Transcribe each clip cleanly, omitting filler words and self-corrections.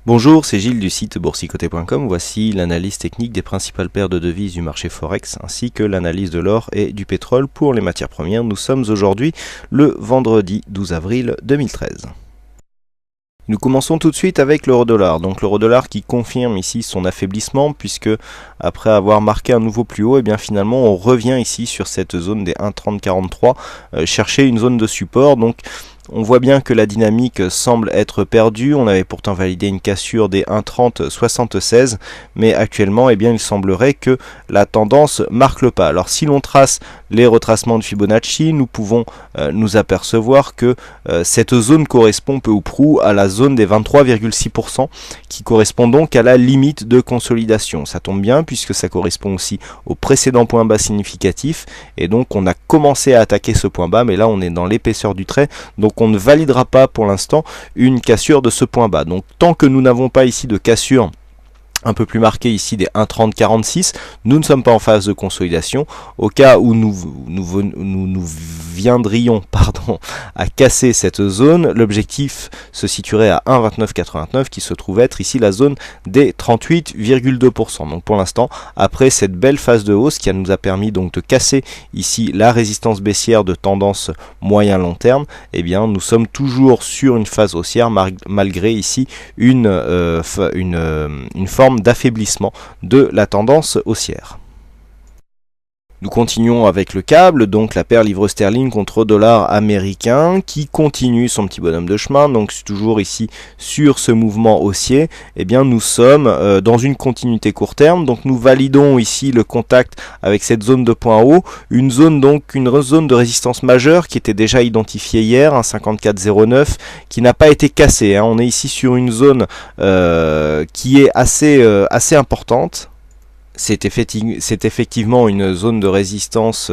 Bonjour, c'est Gilles du site boursicoté.com. Voici l'analyse technique des principales paires de devises du marché Forex ainsi que l'analyse de l'or et du pétrole pour les matières premières. Nous sommes aujourd'hui le vendredi 12 avril 2013. Nous commençons tout de suite avec l'euro-dollar. Donc l'euro-dollar qui confirme ici son affaiblissement puisque après avoir marqué un nouveau plus haut, et bien finalement on revient ici sur cette zone des 1,3043, chercher une zone de support. Donc on voit bien que la dynamique semble être perdue. On avait pourtant validé une cassure des 1,3076, mais actuellement, eh bien, il semblerait que la tendance marque le pas. Alors si l'on trace les retracements de Fibonacci, nous pouvons nous apercevoir que cette zone correspond peu ou prou à la zone des 23,6%, qui correspond donc à la limite de consolidation. Ça tombe bien puisque ça correspond aussi au précédent point bas significatif, et donc on a commencé à attaquer ce point bas, mais là on est dans l'épaisseur du trait, donc on ne validera pas pour l'instant une cassure de ce point bas. Donc tant que nous n'avons pas ici de cassure un peu plus marqué ici des 1,3046, nous ne sommes pas en phase de consolidation. Au cas où nous viendrions à casser cette zone, l'objectif se situerait à 1,2989 qui se trouve être ici la zone des 38,2%. Donc pour l'instant, après cette belle phase de hausse qui nous a permis donc de casser ici la résistance baissière de tendance moyen-long terme, eh bien nous sommes toujours sur une phase haussière malgré ici une forme d'affaiblissement de la tendance haussière. Nous continuons avec le câble, donc la paire livre sterling contre dollar américain qui continue son petit bonhomme de chemin, donc toujours ici sur ce mouvement haussier. Eh bien nous sommes dans une continuité court terme, donc nous validons ici le contact avec cette zone de point haut, une zone de résistance majeure qui était déjà identifiée hier, 54,09, qui n'a pas été cassée. On est ici sur une zone qui est assez importante. C'est effectivement une zone de résistance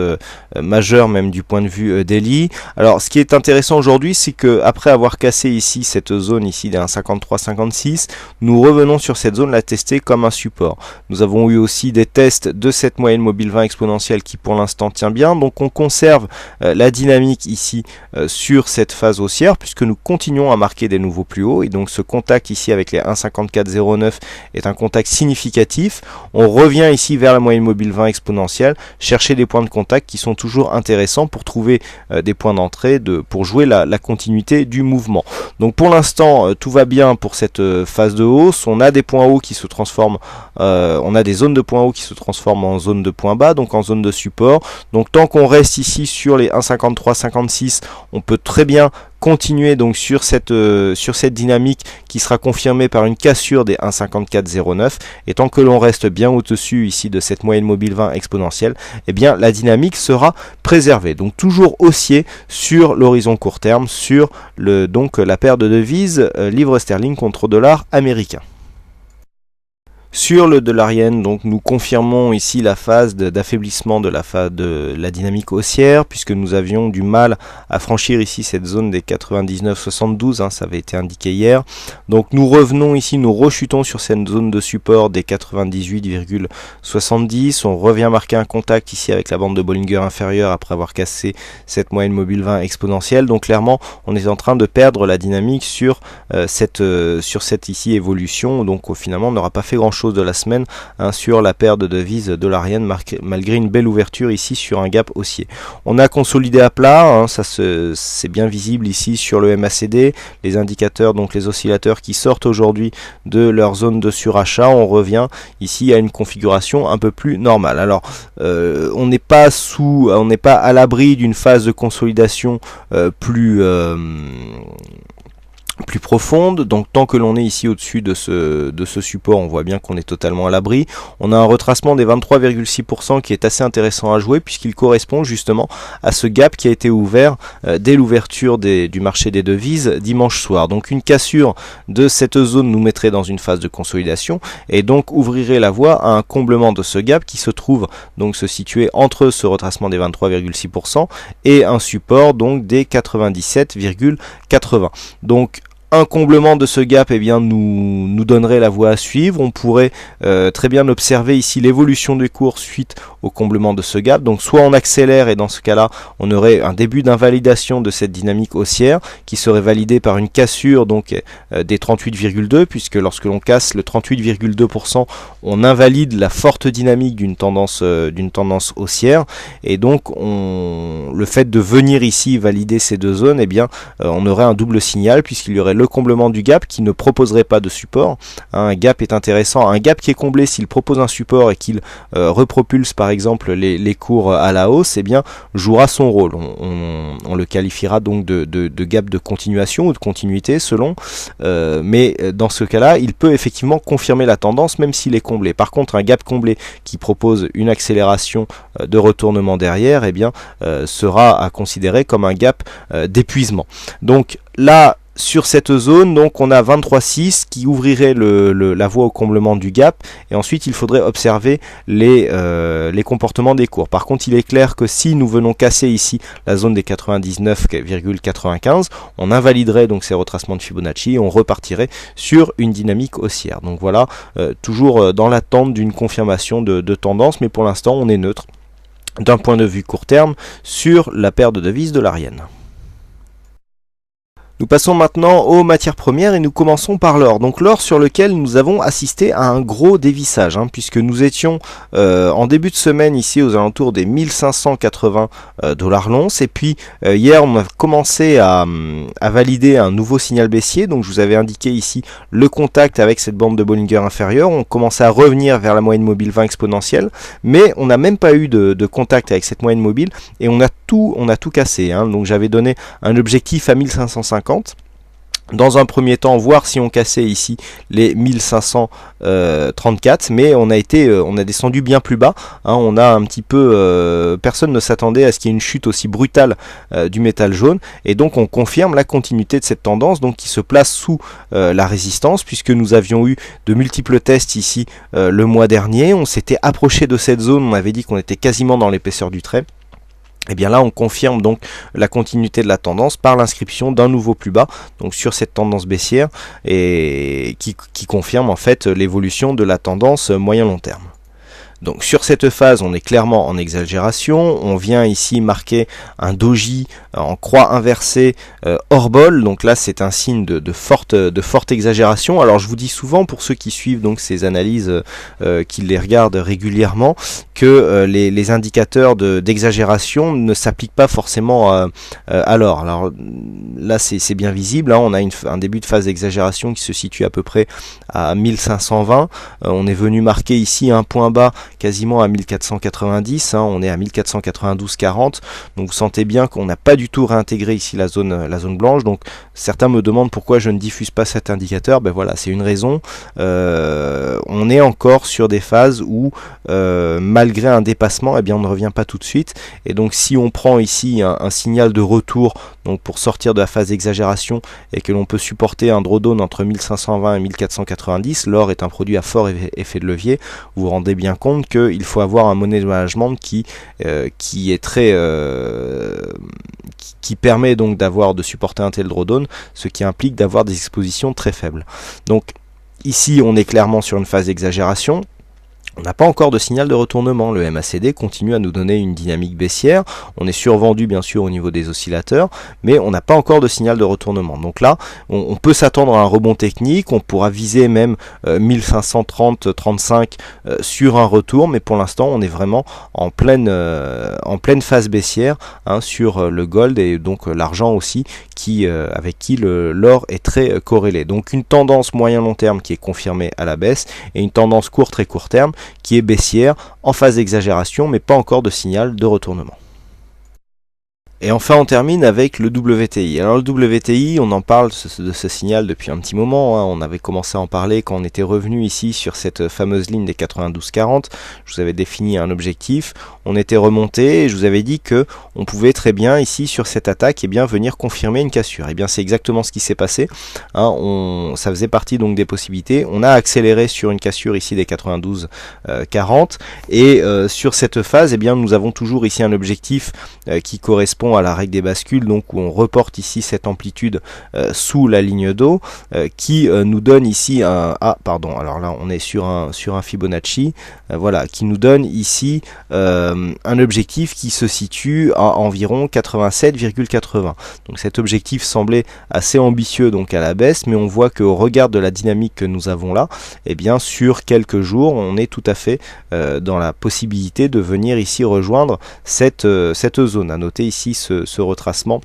majeure même du point de vue daily. Alors ce qui est intéressant aujourd'hui, c'est que après avoir cassé ici cette zone ici des 1,5356, nous revenons sur cette zone la tester comme un support. Nous avons eu aussi des tests de cette moyenne mobile 20 exponentielle qui pour l'instant tient bien. Donc on conserve la dynamique ici sur cette phase haussière puisque nous continuons à marquer des nouveaux plus hauts. Et donc ce contact ici avec les 1,5409 est un contact significatif. On revient ici vers la moyenne mobile 20 exponentielle, chercher des points de contact qui sont toujours intéressants pour trouver des points d'entrée pour jouer la continuité du mouvement. Donc pour l'instant tout va bien pour cette phase de hausse. On a des points hauts qui se transforment, on a des zones de points hauts qui se transforment en zones de points bas, donc en zone de support. Donc tant qu'on reste ici sur les 1,5356, on peut très bien continuer donc sur cette dynamique qui sera confirmée par une cassure des 1,5409, et tant que l'on reste bien au-dessus ici de cette moyenne mobile 20 exponentielle, eh bien la dynamique sera préservée. Donc toujours haussier sur l'horizon court terme sur la paire de devises livre sterling contre dollar américain. Sur le dollar yen, donc nous confirmons ici la phase d'affaiblissement de la dynamique haussière, puisque nous avions du mal à franchir ici cette zone des 99,72, ça avait été indiqué hier. Donc nous revenons ici, nous rechutons sur cette zone de support des 98,70. On revient marquer un contact ici avec la bande de Bollinger inférieure après avoir cassé cette moyenne mobile 20 exponentielle. Donc clairement, on est en train de perdre la dynamique sur cette ici évolution. Donc finalement, on n'aura pas fait grand chose de la semaine sur la paire de devises dollar-yen malgré une belle ouverture ici sur un gap haussier. On a consolidé à plat, c'est bien visible ici sur le MACD, les indicateurs, donc les oscillateurs qui sortent aujourd'hui de leur zone de surachat. On revient ici à une configuration un peu plus normale. Alors on n'est pas à l'abri d'une phase de consolidation plus profonde, donc tant que l'on est ici au-dessus de ce support, on voit bien qu'on est totalement à l'abri. On a un retracement des 23,6% qui est assez intéressant à jouer puisqu'il correspond justement à ce gap qui a été ouvert dès l'ouverture du marché des devises dimanche soir. Donc une cassure de cette zone nous mettrait dans une phase de consolidation et donc ouvrirait la voie à un comblement de ce gap qui se trouve donc se situer entre ce retracement des 23,6% et un support donc des 97,80. Donc Un comblement de ce gap nous donnerait la voie à suivre. On pourrait très bien observer ici l'évolution des cours suite au comblement de ce gap. Donc soit on accélère et dans ce cas-là on aurait un début d'invalidation de cette dynamique haussière qui serait validée par une cassure donc des 38,2 puisque lorsque l'on casse le 38,2% on invalide la forte dynamique d'une tendance haussière et donc le fait de venir ici valider ces deux zones on aurait un double signal puisqu'il y aurait le comblement du gap qui ne proposerait pas de support. Un gap est intéressant. Un gap qui est comblé s'il propose un support et qu'il repropulse par exemple les cours à la hausse, jouera son rôle. On le qualifiera donc de gap de continuation ou de continuité selon. Mais dans ce cas-là, il peut effectivement confirmer la tendance même s'il est comblé. Par contre, un gap comblé qui propose une accélération de retournement derrière, sera à considérer comme un gap d'épuisement. Donc là, sur cette zone, donc on a 23,6 qui ouvrirait la voie au comblement du gap et ensuite il faudrait observer les comportements des cours. Par contre, il est clair que si nous venons casser ici la zone des 99,95, on invaliderait donc ces retracements de Fibonacci et on repartirait sur une dynamique haussière. Donc voilà, toujours dans l'attente d'une confirmation de tendance, mais pour l'instant on est neutre d'un point de vue court terme sur la paire de devises dollarienne. Nous passons maintenant aux matières premières et nous commençons par l'or. Donc l'or sur lequel nous avons assisté à un gros dévissage, puisque nous étions en début de semaine ici aux alentours des 1580 dollars l'once. Et puis hier on a commencé à valider un nouveau signal baissier. Donc je vous avais indiqué ici le contact avec cette bande de Bollinger inférieure. On commençait à revenir vers la moyenne mobile 20 exponentielle, mais on n'a même pas eu de contact avec cette moyenne mobile et on a tout cassé. Donc j'avais donné un objectif à 1550. Dans un premier temps, voir si on cassait ici les 1534, mais on a descendu bien plus bas. On a un petit peu, personne ne s'attendait à ce qu'il y ait une chute aussi brutale du métal jaune, et donc on confirme la continuité de cette tendance, donc qui se place sous la résistance, puisque nous avions eu de multiples tests ici le mois dernier. On s'était approché de cette zone, on avait dit qu'on était quasiment dans l'épaisseur du trait. Et bien là on confirme donc la continuité de la tendance par l'inscription d'un nouveau plus bas donc sur cette tendance baissière et qui confirme en fait l'évolution de la tendance moyen long terme. Donc sur cette phase, on est clairement en exagération. On vient ici marquer un doji en croix inversée hors bol. Donc là, c'est un signe de forte exagération. Alors je vous dis souvent, pour ceux qui suivent donc ces analyses, qui les regardent régulièrement, que les indicateurs d'exagération ne s'appliquent pas forcément à l'or. Alors là, c'est bien visible. On a un début de phase d'exagération qui se situe à peu près à 1520. On est venu marquer ici un point bas quasiment à 1490, on est à 1492,40, donc vous sentez bien qu'on n'a pas du tout réintégré ici la zone blanche. Donc certains me demandent pourquoi je ne diffuse pas cet indicateur. Ben voilà, c'est une raison. On est encore sur des phases où malgré un dépassement, on ne revient pas tout de suite, et donc si on prend ici un signal de retour donc pour sortir de la phase d'exagération et que l'on peut supporter un drawdown entre 1520 et 1490, l'or est un produit à fort effet de levier. Vous vous rendez bien compte qu'il faut avoir un money management qui est très qui permet donc de supporter un tel drawdown, ce qui implique d'avoir des expositions très faibles. Donc ici on est clairement sur une phase d'exagération. On n'a pas encore de signal de retournement. Le MACD continue à nous donner une dynamique baissière. On est survendu bien sûr au niveau des oscillateurs, mais on n'a pas encore de signal de retournement. Donc là, on peut s'attendre à un rebond technique. On pourra viser même 1530-35 sur un retour, mais pour l'instant, on est vraiment en pleine phase baissière sur le gold et donc l'argent aussi, avec qui l'or est très corrélé. Donc une tendance moyen-long terme qui est confirmée à la baisse et une tendance très court terme qui est baissière en phase d'exagération, mais pas encore de signal de retournement. Et enfin on termine avec le WTI. Alors le WTI, on en parle de ce signal depuis un petit moment, on avait commencé à en parler quand on était revenu ici sur cette fameuse ligne des 92,40. Je vous avais défini un objectif, on était remonté et je vous avais dit que on pouvait très bien ici sur cette attaque venir confirmer une cassure. Et bien c'est exactement ce qui s'est passé, ça faisait partie donc des possibilités. On a accéléré sur une cassure ici des 92,40 et sur cette phase nous avons toujours ici un objectif qui correspond correspond à la règle des bascules, donc où on reporte ici cette amplitude sous la ligne d'eau, qui nous donne ici alors là on est sur un Fibonacci, voilà, qui nous donne ici un objectif qui se situe à environ 87,80. Donc cet objectif semblait assez ambitieux donc à la baisse, mais on voit qu'au regard de la dynamique que nous avons là, eh bien sur quelques jours on est tout à fait dans la possibilité de venir ici rejoindre cette zone. À noter ici ce retracement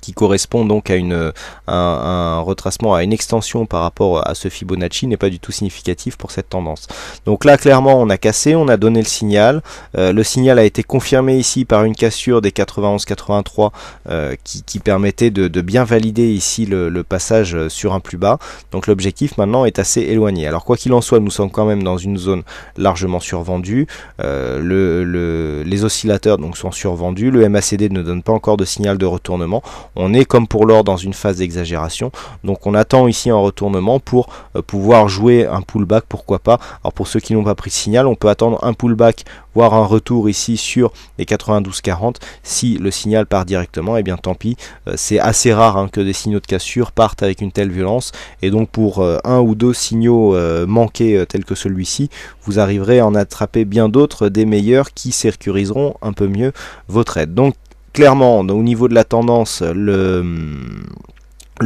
qui correspond donc à un retracement, à une extension par rapport à ce Fibonacci, n'est pas du tout significatif pour cette tendance. Donc là clairement on a cassé, on a donné le signal a été confirmé ici par une cassure des 91-83 qui permettait de bien valider ici le passage sur un plus bas. Donc l'objectif maintenant est assez éloigné. Alors quoi qu'il en soit, nous sommes quand même dans une zone largement survendue, les oscillateurs donc sont survendus, le MACD ne donne pas encore de signal de retournement. On est comme pour l'or dans une phase d'exagération, donc on attend ici un retournement pour pouvoir jouer un pullback, pourquoi pas. Alors pour ceux qui n'ont pas pris de signal, on peut attendre un pullback, voire un retour ici sur les 92,40. Si le signal part directement, et bien tant pis, c'est assez rare que des signaux de cassure partent avec une telle violence, et donc pour un ou deux signaux manqués tels que celui-ci, vous arriverez à en attraper bien d'autres, des meilleurs, qui sécuriseront un peu mieux vos trades. Donc clairement, au niveau de la tendance, le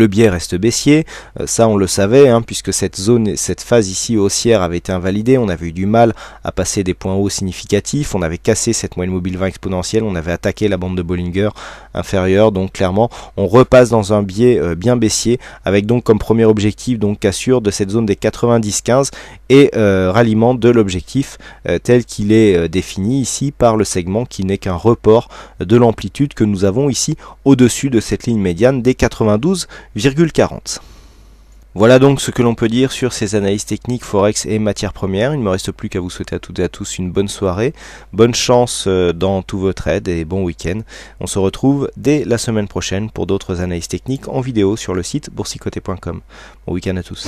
biais reste baissier, ça on le savait, puisque cette phase ici haussière avait été invalidée, on avait eu du mal à passer des points hauts significatifs, on avait cassé cette moyenne mobile 20 exponentielle, on avait attaqué la bande de Bollinger inférieure, donc clairement on repasse dans un biais bien baissier, avec donc comme premier objectif donc cassure de cette zone des 90-15 et ralliement de l'objectif tel qu'il est défini ici par le segment qui n'est qu'un report de l'amplitude que nous avons ici au-dessus de cette ligne médiane des 92,40. Voilà donc ce que l'on peut dire sur ces analyses techniques Forex et matières premières. Il ne me reste plus qu'à vous souhaiter à toutes et à tous une bonne soirée, bonne chance dans tous vos trades et bon week-end. On se retrouve dès la semaine prochaine pour d'autres analyses techniques en vidéo sur le site boursicoté.com. Bon week-end à tous.